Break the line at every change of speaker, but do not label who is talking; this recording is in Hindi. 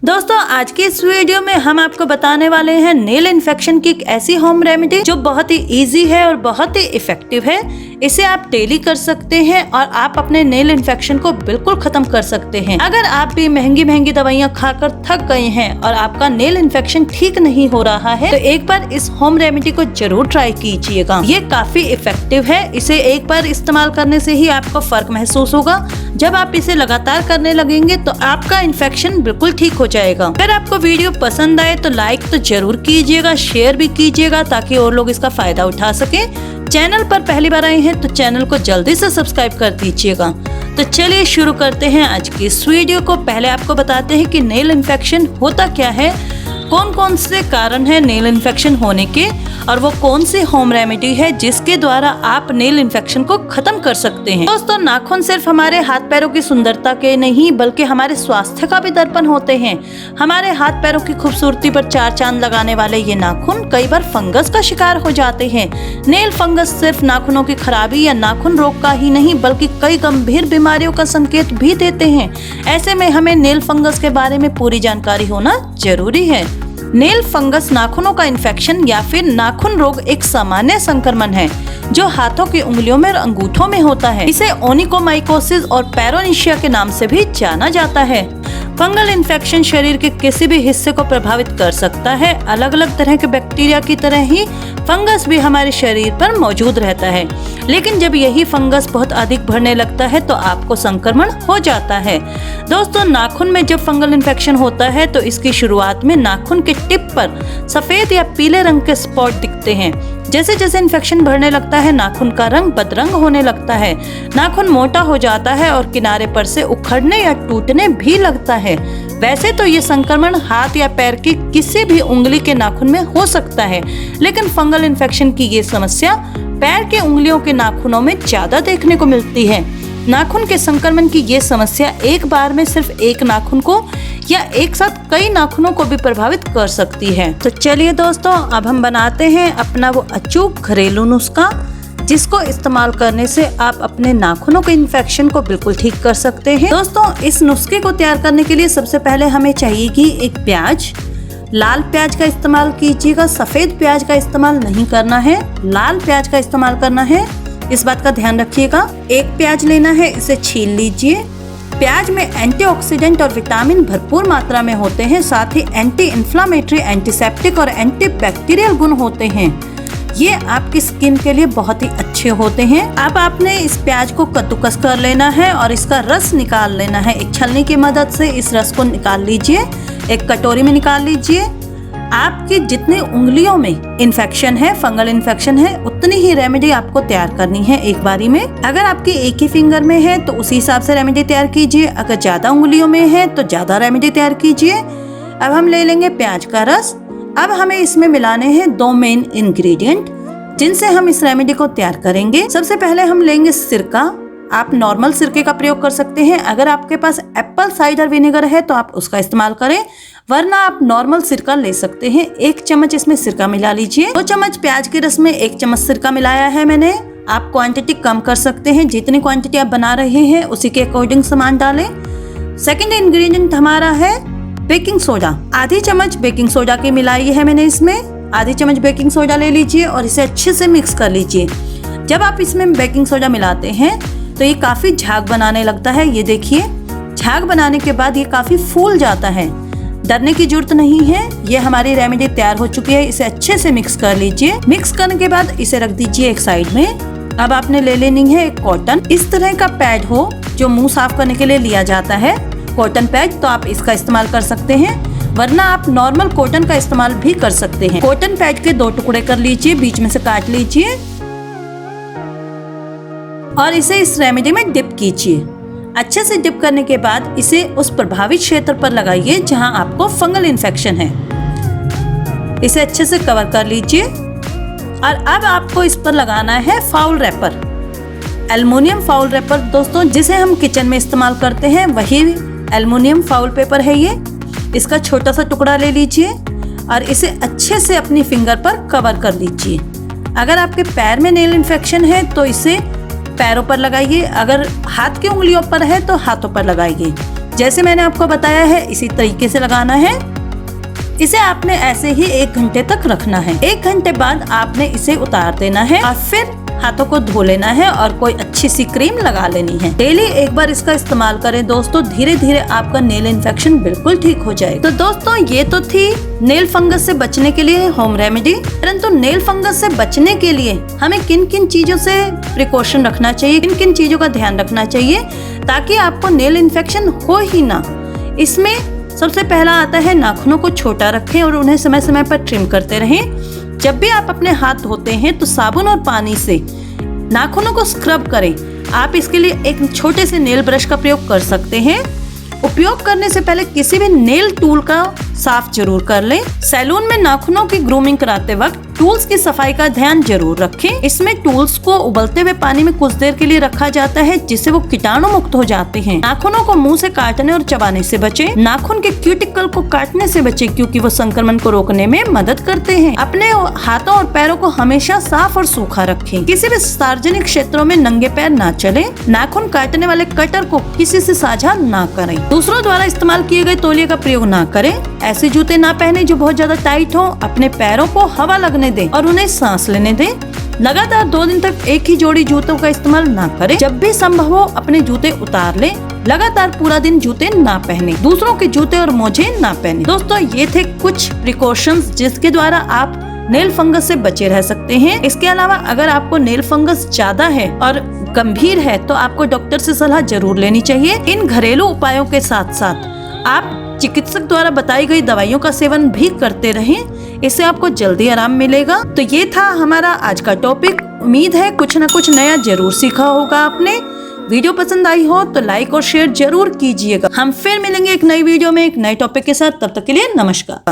दोस्तों आज की इस वीडियो में हम आपको बताने वाले हैं नेल इन्फेक्शन की एक ऐसी होम रेमेडी जो बहुत ही इजी है और बहुत ही इफेक्टिव है। इसे आप डेली कर सकते हैं और आप अपने नेल इन्फेक्शन को बिल्कुल खत्म कर सकते हैं। अगर आप भी महंगी दवाइयाँ खाकर थक गए हैं और आपका नेल इन्फेक्शन ठीक नहीं हो रहा है तो एक बार इस होम रेमेडी को जरूर ट्राई कीजिएगा। ये काफी इफेक्टिव है। इसे एक बार इस्तेमाल करने से ही आपको फर्क महसूस होगा। जब आप इसे लगातार करने लगेंगे तो आपका इन्फेक्शन बिल्कुल ठीक हो जाएगा। अगर आपको वीडियो पसंद आए तो लाइक तो जरूर कीजिएगा, शेयर भी कीजिएगा ताकि और लोग इसका फायदा उठा सके। चैनल पर पहली बार आए हैं तो चैनल को जल्दी से सब्सक्राइब कर दीजिएगा। तो चलिए शुरू करते हैं आज की इस वीडियो को। पहले आपको बताते हैं कि नेल इन्फेक्शन होता क्या है, कौन कौन से कारण है नेल इन्फेक्शन होने के और वो कौन सी होम रेमेडी है जिसके द्वारा आप नेल इन्फेक्शन को खत्म कर सकते हैं। दोस्तों नाखून सिर्फ हमारे हाथ पैरों की सुंदरता के नहीं बल्कि हमारे स्वास्थ्य का भी दर्पण होते हैं। हमारे हाथ पैरों की खूबसूरती पर चार चांद लगाने वाले ये नाखून कई बार फंगस का शिकार हो जाते हैं। नेल फंगस सिर्फ नाखूनों की खराबी या नाखून रोग का ही नहीं बल्कि कई गंभीर बीमारियों का संकेत भी देते हैं। ऐसे में हमें नेल फंगस के बारे में पूरी जानकारी होना जरूरी है। नेल फंगस नाखूनों का इन्फेक्शन या फिर नाखून रोग एक सामान्य संक्रमण है जो हाथों की उंगलियों में और अंगूठों में होता है। इसे ओनिकोमाइकोसिस और पैरोनिशिया के नाम से भी जाना जाता है। फंगल इन्फेक्शन शरीर के किसी भी हिस्से को प्रभावित कर सकता है। अलग अलग तरह के बैक्टीरिया की तरह ही फंगस भी हमारे शरीर पर मौजूद रहता है, लेकिन जब यही फंगस बहुत अधिक बढ़ने लगता है तो आपको संक्रमण हो जाता है। दोस्तों नाखून में जब फंगल इन्फेक्शन होता है तो इसकी शुरुआत में नाखून के टिप पर सफेद या पीले रंग के स्पॉट दिखते हैं। जैसे जैसे इन्फेक्शन बढ़ने लगता है नाखून का रंग बदरंग होने लगता है, नाखून मोटा हो जाता है और किनारे पर से उखड़ने या टूटने भी लगता है। वैसे तो ये संक्रमण हाथ या पैर की किसी भी उंगली के नाखून में हो सकता है, लेकिन फंगल इन्फेक्शन की ये समस्या पैर के उंगलियों के नाखूनों में ज्यादा देखने को मिलती है। नाखून के संक्रमण की ये समस्या एक बार में सिर्फ एक नाखून को या एक साथ कई नाखूनों को भी प्रभावित कर सकती है। तो चलिए दोस्तों अब हम बनाते हैं अपना वो अचूक घरेलू नुस्खा जिसको इस्तेमाल करने से आप अपने नाखूनों के इन्फेक्शन को बिल्कुल ठीक कर सकते हैं। दोस्तों इस नुस्खे को तैयार करने के लिए सबसे पहले हमें चाहिए कि एक प्याज। लाल प्याज का इस्तेमाल कीजिएगा, सफेद प्याज का इस्तेमाल नहीं करना है, लाल प्याज का इस्तेमाल करना है, इस बात का ध्यान रखिएगा। एक प्याज लेना है, इसे छील लीजिए। प्याज में एंटीऑक्सीडेंट और विटामिन भरपूर मात्रा में होते हैं, साथ ही एंटी इन्फ्लामेटरी, एंटीसेप्टिक और एंटीबैक्टीरियल गुण होते हैं। ये आपकी स्किन के लिए बहुत ही अच्छे होते हैं। अब आपने इस प्याज को कद्दूकस कर लेना है और इसका रस निकाल लेना है। एक छलनी की मदद से इस रस को निकाल लीजिए, एक कटोरी में निकाल लीजिए। आपकी जितनी उंगलियों में इन्फेक्शन है, फंगल इन्फेक्शन है, उतनी ही रेमेडी आपको तैयार करनी है एक बारी में। अगर आपकी एक ही फिंगर में है तो उसी हिसाब से रेमेडी तैयार कीजिए। अगर ज्यादा उंगलियों में है तो ज्यादा रेमेडी तैयार कीजिए। अब हम ले लेंगे प्याज का रस। अब हमें इसमें मिलाने हैं दो मेन इंग्रेडिएंट जिनसे हम इस रेमेडी को तैयार करेंगे। सबसे पहले हम लेंगे सिरका। आप नॉर्मल सिरके का प्रयोग कर सकते हैं। अगर आपके पास एप्पल साइडर विनेगर है तो आप उसका इस्तेमाल करें, वरना आप नॉर्मल सिरका ले सकते हैं। 1 चम्मच इसमें सिरका मिला लीजिए। 2 चम्मच प्याज के रस में 1 चम्मच सिरका मिलाया है मैंने। आप क्वांटिटी कम कर सकते हैं, जितनी क्वांटिटी आप बना रहे हैं उसी के अकॉर्डिंग सामान डालें। सेकेंड इंग्रेडिएंट हमारा है बेकिंग सोडा। आधी चम्मच बेकिंग सोडा की मिलाई है मैंने इसमें। आधी चम्मच बेकिंग सोडा ले लीजिए और इसे अच्छे से मिक्स कर लीजिए। जब आप इसमें बेकिंग सोडा मिलाते हैं तो ये काफी झाग बनाने लगता है। ये देखिए, झाग बनाने के बाद ये काफी फूल जाता है। डरने की जरूरत नहीं है, ये हमारी रेमेडी तैयार हो चुकी है। इसे अच्छे से मिक्स कर लीजिए। मिक्स करने के बाद इसे रख दीजिए एक साइड में। अब आपने ले लेनी है एक कॉटन। इस तरह का पैड हो जो मुंह साफ करने के लिए लिया जाता है, कॉटन पैड, तो आप इसका इस्तेमाल कर सकते हैं, वरना आप नॉर्मल कॉटन का इस्तेमाल भी कर सकते हैं। कॉटन पैड के 2 टुकड़े कर लीजिए, बीच में से काट लीजिए और इसे इस रेमेडी में डिप कीजिए। अच्छे से डिप करने के बाद इसे उस प्रभावित क्षेत्र पर लगाइए जहां आपको फंगल इन्फेक्शन है। इसे अच्छे से कवर कर लीजिए और अब आपको इस पर लगाना है foil wrapper. Aluminium foil wrapper दोस्तों जिसे हम किचन में इस्तेमाल करते हैं वही एल्युमिनियम फाउल पेपर है ये। इसका छोटा सा टुकड़ा ले लीजिए और इसे अच्छे से अपनी फिंगर पर कवर कर लीजिए। अगर आपके पैर में नेल इन्फेक्शन है तो इसे पैरों पर लगाइए, अगर हाथ की उंगलियों पर है तो हाथों पर लगाइए। जैसे मैंने आपको बताया है इसी तरीके से लगाना है। इसे आपने ऐसे ही 1 घंटे तक रखना है। 1 घंटे बाद आपने इसे उतार देना है और फिर हाथों को धो लेना है और कोई अच्छी सी क्रीम लगा लेनी है। डेली एक बार इसका इस्तेमाल करें दोस्तों, धीरे धीरे आपका नेल इन्फेक्शन बिल्कुल ठीक हो जाएगा। तो दोस्तों ये तो थी नेल फंगस से बचने के लिए होम रेमेडी। परंतु नेल फंगस से बचने के लिए हमें किन किन चीजों से प्रिकॉशन रखना चाहिए, किन किन चीजों का ध्यान रखना चाहिए ताकि आपको नेल इन्फेक्शन हो ही ना। इसमें सबसे पहला आता है नाखूनों को छोटा रखें और उन्हें समय समय पर ट्रिम करते रहें। जब भी आप अपने हाथ धोते हैं तो साबुन और पानी से नाखूनों को स्क्रब करें। आप इसके लिए एक छोटे से नेल ब्रश का प्रयोग कर सकते हैं। उपयोग करने से पहले किसी भी नेल टूल का साफ जरूर कर लें। सैलून में नाखूनों की ग्रूमिंग कराते वक्त टूल्स की सफाई का ध्यान जरूर रखें। इसमें टूल्स को उबलते हुए पानी में कुछ देर के लिए रखा जाता है जिससे वो कीटाणु मुक्त हो जाते हैं। नाखूनों को मुंह से काटने और चबाने से बचें। नाखून के क्यूटिकल को काटने से बचें क्योंकि वो संक्रमण को रोकने में मदद करते हैं। अपने हाथों और पैरों को हमेशा साफ और सूखा रखें। किसी भी सार्वजनिक क्षेत्रों में नंगे पैर ना चलें। नाखून काटने वाले कटर को किसी से साझा ना करें। दूसरों द्वारा इस्तेमाल किए गए तौलिए का प्रयोग ना करें। ऐसे जूते ना पहने जो बहुत ज्यादा टाइट हो। अपने पैरों को हवा लगने दें और उन्हें सांस लेने दें। लगातार 2 दिन तक एक ही जोड़ी जूतों का इस्तेमाल ना करें। जब भी संभव हो अपने जूते उतार लें। लगातार पूरा दिन जूते ना पहने। दूसरों के जूते और मोजे ना पहने। दोस्तों ये थे कुछ प्रिकॉशंस जिसके द्वारा आप नेल फंगस से बचे रह सकते हैं। इसके अलावा अगर आपको नेल फंगस ज्यादा है और गंभीर है तो आपको डॉक्टर से सलाह जरूर लेनी चाहिए। इन घरेलू उपायों के साथ साथ आप चिकित्सक द्वारा बताई गई दवाइयों का सेवन भी करते रहें। इससे आपको जल्दी आराम मिलेगा। तो ये था हमारा आज का टॉपिक। उम्मीद है कुछ न कुछ नया जरूर सीखा होगा आपने। वीडियो पसंद आई हो तो लाइक और शेयर जरूर कीजिएगा। हम फिर मिलेंगे एक नई वीडियो में एक नए टॉपिक के साथ। तब तक के लिए नमस्कार।